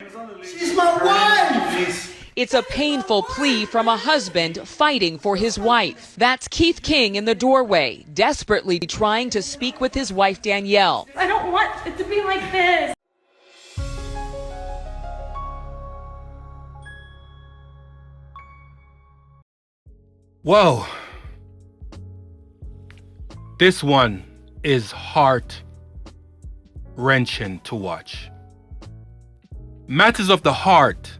She's my wife! It's a painful plea from a husband fighting for his wife. That's Keith King in the doorway, desperately trying to speak with his wife, Danielle. I don't want it to be like this. Whoa. This one is heart-wrenching to watch. Matters of the heart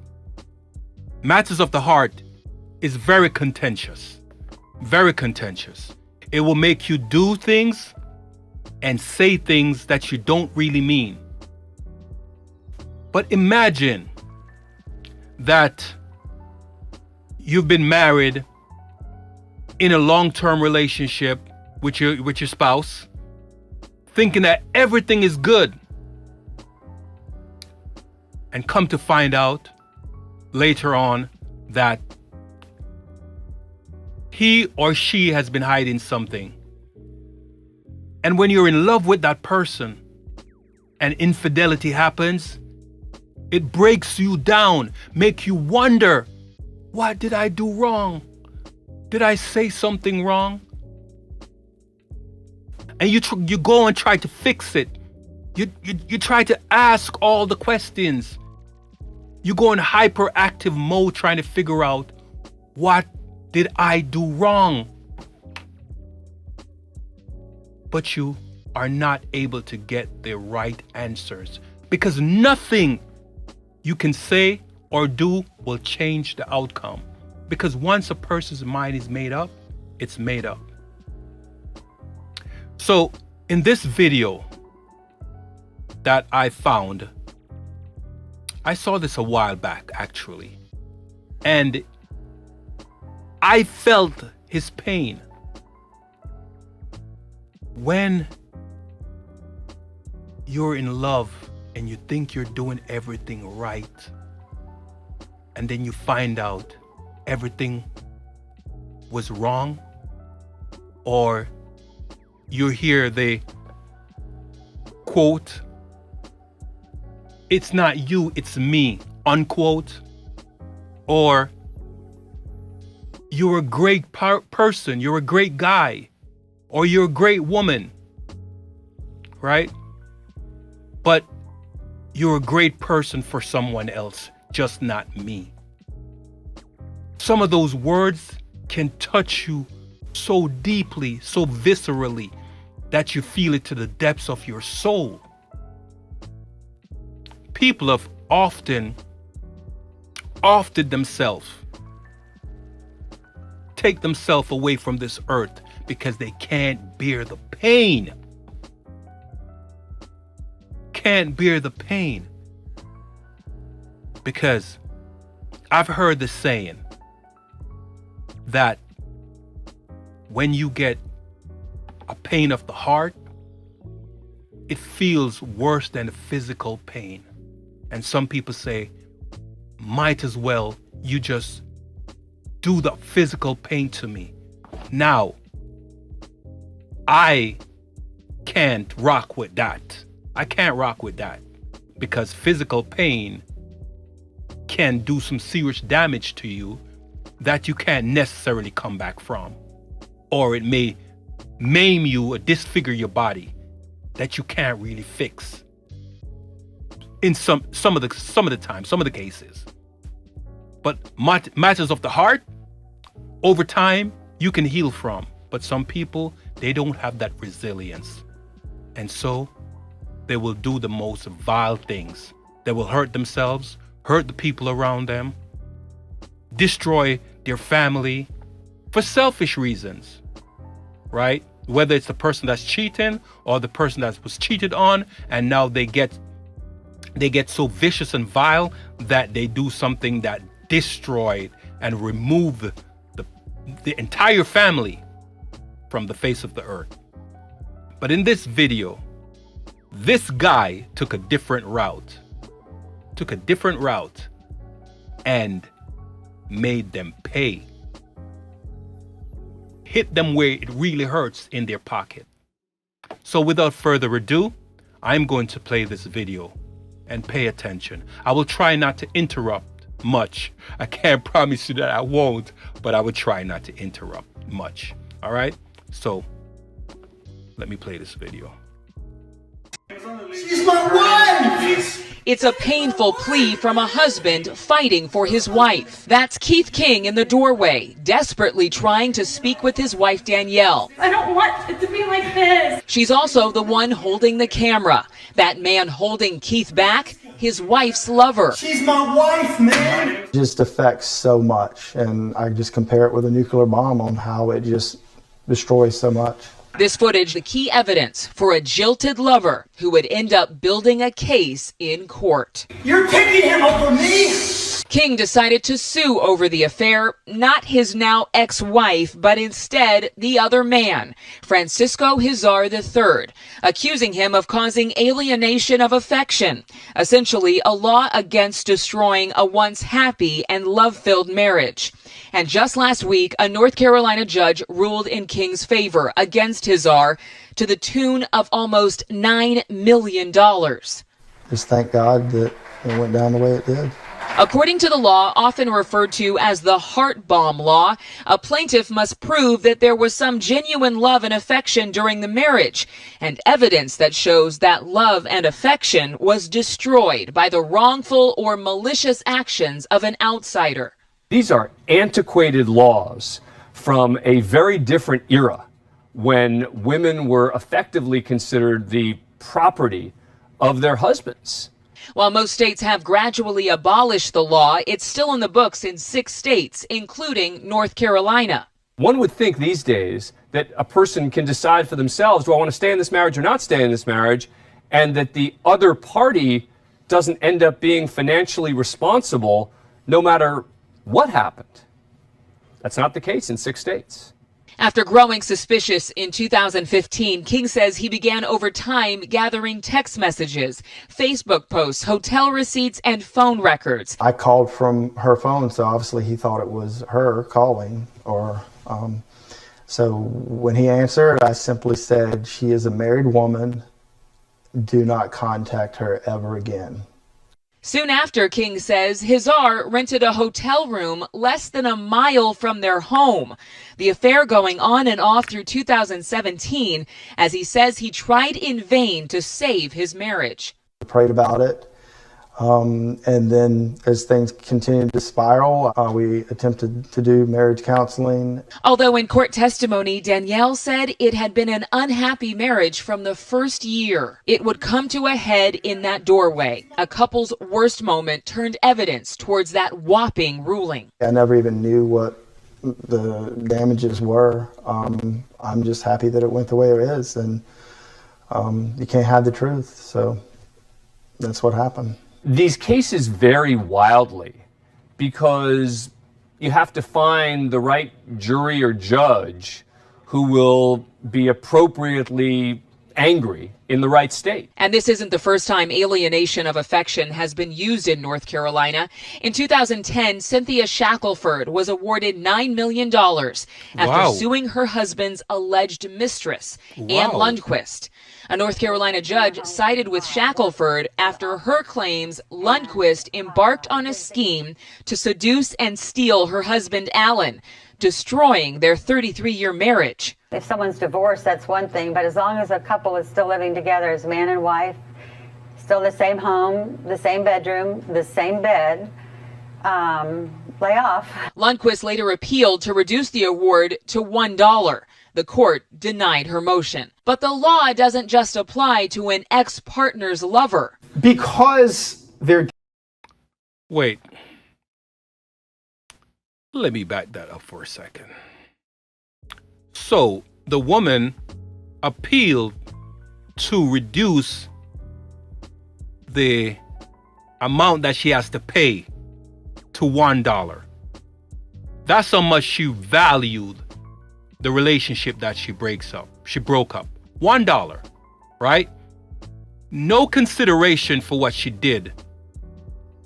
is very contentious. Very contentious. It will make you do things and say things that you don't really mean. But imagine that you've been married in a long-term relationship with your spouse, thinking that everything is good, and come to find out later on that he or she has been hiding something. And when you're in love with that person and infidelity happens, it breaks you down, make you wonder, what did I do wrong? Did I say something wrong? And you go and try to fix it. You try to ask all the questions. You go in hyperactive mode trying to figure out, what did I do wrong? But you are not able to get the right answers because nothing you can say or do will change the outcome. Because once a person's mind is made up, it's made up. So in this video that I found, I saw this a while back actually, and I felt his pain. When you're in love and you think you're doing everything right, and then you find out everything was wrong, or you hear the quote, "It's not you, it's me," unquote, or you're a great person, you're a great guy, or you're a great woman, right? But you're a great person for someone else, just not me. Some of those words can touch you so deeply, so viscerally, that you feel it to the depths of your soul. People have often themselves, take themselves away from this earth because they can't bear the pain. Can't bear the pain. Because I've heard the saying that when you get a pain of the heart, it feels worse than a physical pain. And some people say, might as well you just do the physical pain to me. Now, I can't rock with that. I can't rock with that because physical pain can do some serious damage to you that you can't necessarily come back from. Or it may maim you or disfigure your body that you can't really fix. In some of the cases. But matters of the heart, over time, you can heal from. But some people, they don't have that resilience. And so they will do the most vile things. They will hurt themselves, hurt the people around them, destroy their family for selfish reasons, right? Whether it's the person that's cheating or the person that was cheated on, and now they get so vicious and vile that they do something that destroyed and remove the entire family from the face of the earth. But in this video, this guy took a different route. And made them pay. Hit them where it really hurts in their pocket. So without further ado, I'm going to play this video and pay attention. I will try not to interrupt much. I can't promise you that I won't, but I will try not to interrupt much. All right? So let me play this video. She's my wife! It's a painful plea from a husband fighting for his wife. That's Keith King in the doorway, desperately trying to speak with his wife, Danielle. I don't want it to be like this. She's also the one holding the camera. That man holding Keith back, his wife's lover. She's my wife, man! It just affects so much, and I just compare it with a nuclear bomb on how it just destroys so much. This footage, the key evidence for a jilted lover who would end up building a case in court. You're picking him over me? King decided to sue over the affair, not his now ex-wife, but instead the other man, Francisco Huizar III, accusing him of causing alienation of affection, essentially a law against destroying a once happy and love-filled marriage. And just last week, a North Carolina judge ruled in King's favor against Huizar to the tune of almost $9 million. Just thank God that it went down the way it did. According to the law, often referred to as the heart bomb law, a plaintiff must prove that there was some genuine love and affection during the marriage, and evidence that shows that love and affection was destroyed by the wrongful or malicious actions of an outsider. These are antiquated laws from a very different era when women were effectively considered the property of their husbands. While most states have gradually abolished the law, it's still in the books in 6 states, including North Carolina. One would think these days that a person can decide for themselves, do I want to stay in this marriage or not stay in this marriage, and that the other party doesn't end up being financially responsible no matter what happened. That's not the case in 6 states. After growing suspicious in 2015, King says he began over time gathering text messages, Facebook posts, hotel receipts, and phone records. I called from her phone, so obviously he thought it was her calling. So when he answered, I simply said, "She is a married woman. Do not contact her ever again." Soon after, King says, Huizar rented a hotel room less than a mile from their home. The affair going on and off through 2017, as he says he tried in vain to save his marriage. I prayed about it, and then as things continued to spiral, we attempted to do marriage counseling. Although in court testimony, Danielle said it had been an unhappy marriage from the first year. It would come to a head in that doorway. A couple's worst moment turned evidence towards that whopping ruling. I never even knew what the damages were. I'm just happy that it went the way it is, and you can't hide the truth, so that's what happened. These cases vary wildly because you have to find the right jury or judge who will be appropriately angry in the right state. And this isn't the first time alienation of affection has been used in North Carolina. In 2010, Cynthia Shackelford was awarded $9 million after suing her husband's alleged mistress, Ann Lundquist. A North Carolina judge sided with Shackelford after her claims Lundquist embarked on a scheme to seduce and steal her husband, Alan, destroying their 33-year marriage. If someone's divorced, that's one thing, but as long as a couple is still living together as man and wife, still the same home, the same bedroom, the same bed, lay off. Lundquist later appealed to reduce the award to $1. The court denied her motion. But the law doesn't just apply to an ex-partner's lover. Because they're... Wait. Let me back that up for a second. So the woman appealed to reduce the amount that she has to pay to $1. That's how much she valued the relationship that she broke up. $1, right? No consideration for what she did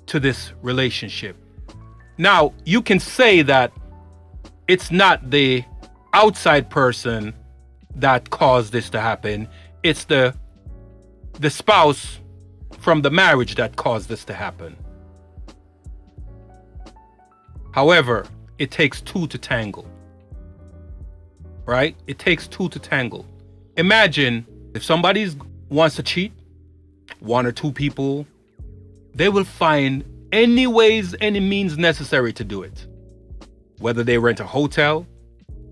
to this relationship. Now, you can say that it's not the outside person that caused this to happen. It's the spouse from the marriage that caused this to happen. However, it takes two to tangle, right? It takes two to tangle. Imagine if somebody wants to cheat, one or two people, they will find any ways, any means necessary to do it. Whether they rent a hotel,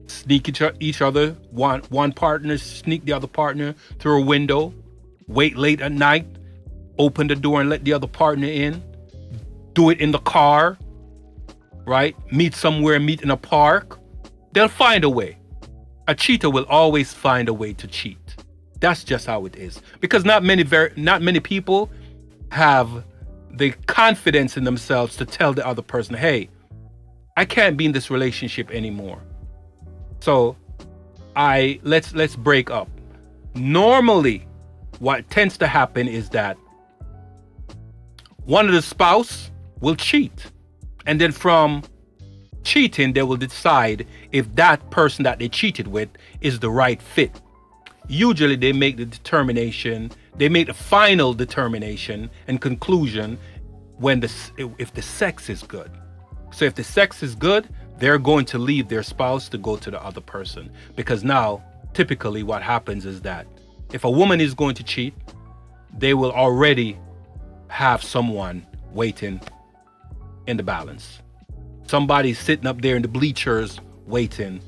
sneak each other, one partner sneak the other partner through a window, wait late at night, open the door and let the other partner in, do it in the car, right? Meet somewhere, meet in a park. They'll find a way. A cheater will always find a way to cheat. That's just how it is. Because not many people have the confidence in themselves to tell the other person, hey, I can't be in this relationship anymore. So let's break up. Normally, what tends to happen is that one of the spouse will cheat. And then from cheating, they will decide if that person that they cheated with is the right fit. Usually they make the determination, they make the final determination and conclusion when if the sex is good. So if the sex is good, they're going to leave their spouse to go to the other person. Because now, typically what happens is that if a woman is going to cheat, they will already have someone waiting in the balance. Somebody's sitting up there in the bleachers waiting,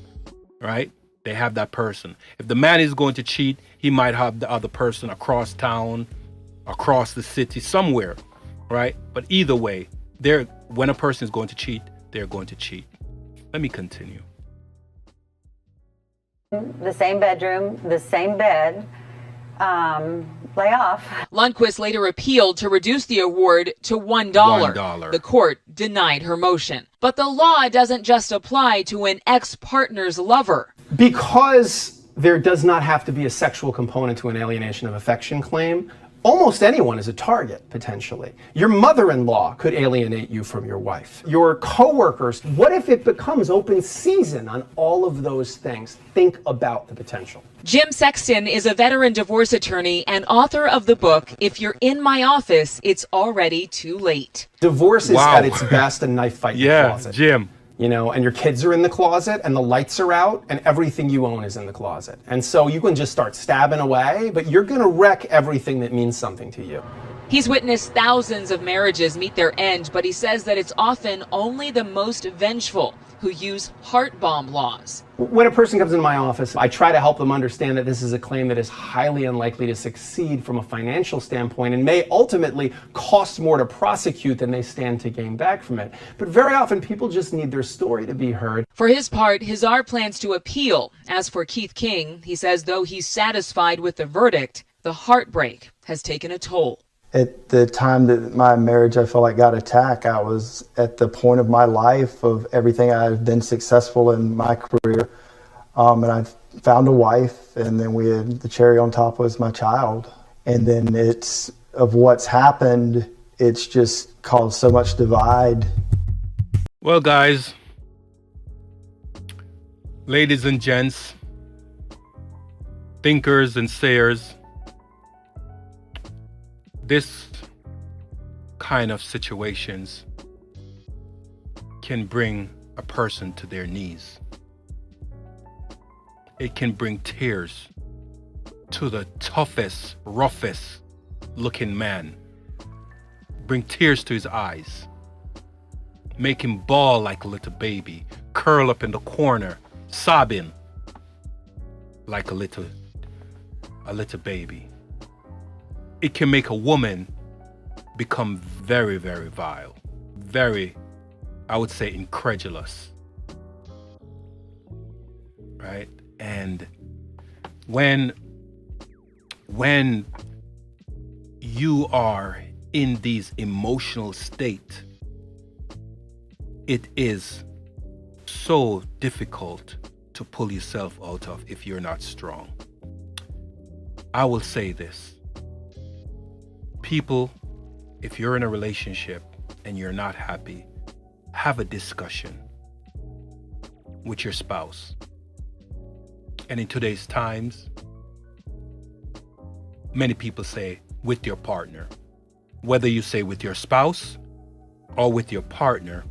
right? They have that person. If the man is going to cheat, he might have the other person across town, across the city, somewhere, right? But either way, when a person is going to cheat, they're going to cheat. Let me continue. The same bedroom, the same bed, lay off. Lundquist later appealed to reduce the award to $1. $1. The court denied her motion. But the law doesn't just apply to an ex-partner's lover. Because there does not have to be a sexual component to an alienation of affection claim, almost anyone is a target, potentially. Your mother-in-law could alienate you from your wife. Your coworkers. What if it becomes open season on all of those things? Think about the potential. Jim Sexton is a veteran divorce attorney and author of the book, If You're in My Office, It's Already Too Late. Divorce is Wow. at its best a knife fight in the Yeah, closet. Jim. You know, and your kids are in the closet and the lights are out and everything you own is in the closet. And so you can just start stabbing away, but you're going to wreck everything that means something to you. He's witnessed thousands of marriages meet their end, but he says that it's often only the most vengeful who use heart bomb laws. When a person comes into my office, I try to help them understand that this is a claim that is highly unlikely to succeed from a financial standpoint and may ultimately cost more to prosecute than they stand to gain back from it. But very often people just need their story to be heard. For his part, Huizar plans to appeal. As for Keith King, he says though he's satisfied with the verdict, the heartbreak has taken a toll. At the time that my marriage, I felt like, got attacked, I was at the point of my life of everything I've been successful in my career. And I found a wife, and then we had the cherry on top was my child. And then it's of what's happened, it's just caused so much divide. Well, guys, ladies and gents, thinkers and sayers, this kind of situations can bring a person to their knees. It can bring tears to the toughest, roughest looking man. Bring tears to his eyes. Make him bawl like a little baby, curl up in the corner, sobbing like a little baby. It can make a woman become very, very vile, very, I would say, incredulous, right? And when you are in these emotional state, it is so difficult to pull yourself out of if you're not strong. I will say this. People, if you're in a relationship and you're not happy, have a discussion with your spouse. And in today's times, many people say with your partner. whether you say with your spouse or with your partner,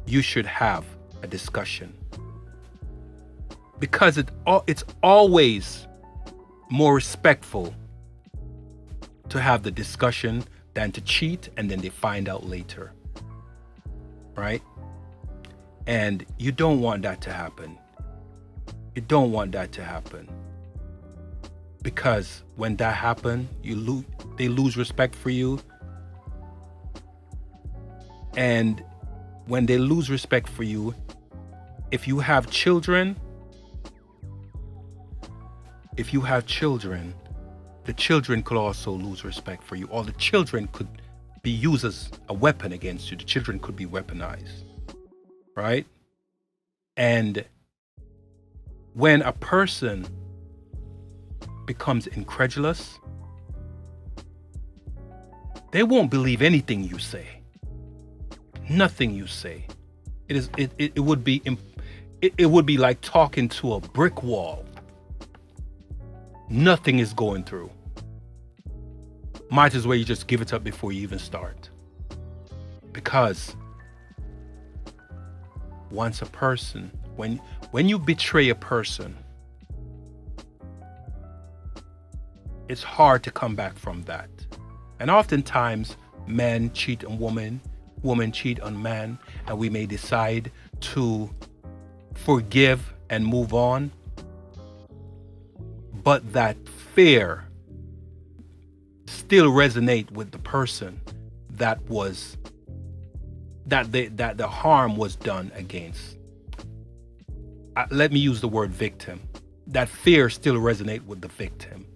you should have a discussion. Because it's always more respectful to have the discussion than to cheat and then they find out later. Right? And you don't want that to happen. You don't want that to happen. Because when that happens, they lose respect for you. And when they lose respect for you, if you have children, the children could also lose respect for you, or the children could be used as a weapon against you. The children could be weaponized, right? And when a person becomes incredulous, they won't believe anything you say. Nothing you say. It would be like talking to a brick wall. Nothing is going through. Might as well you just give it up before you even start. Because once a person, when you betray a person, it's hard to come back from that. And oftentimes men cheat on women cheat on man, and we may decide to forgive and move on. But that fear still resonate with the person that the harm was done against. Let me use the word victim. That fear still resonate with the victim.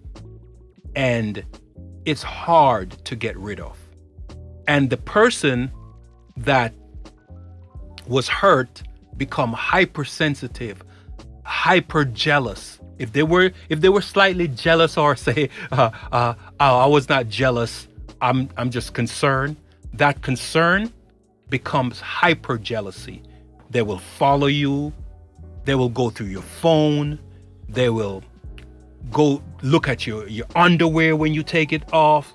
And it's hard to get rid of. And the person that was hurt become hypersensitive, hyper jealous. If they were slightly jealous, or say, I was not jealous, I'm just concerned. That concern becomes hyper jealousy. They will follow you. They will go through your phone. They will go look at your underwear when you take it off.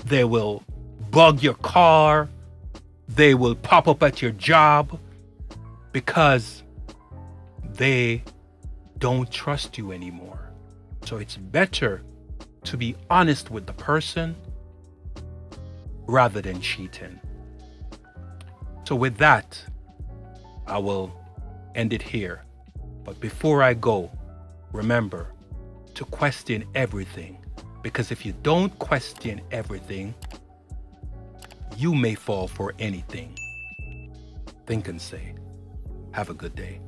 They will bug your car. They will pop up at your job because they don't trust you anymore. So it's better to be honest with the person rather than cheating. So with that, I will end it here. But before I go, remember to question everything, because if you don't question everything, you may fall for anything. Think and say. Have a good day.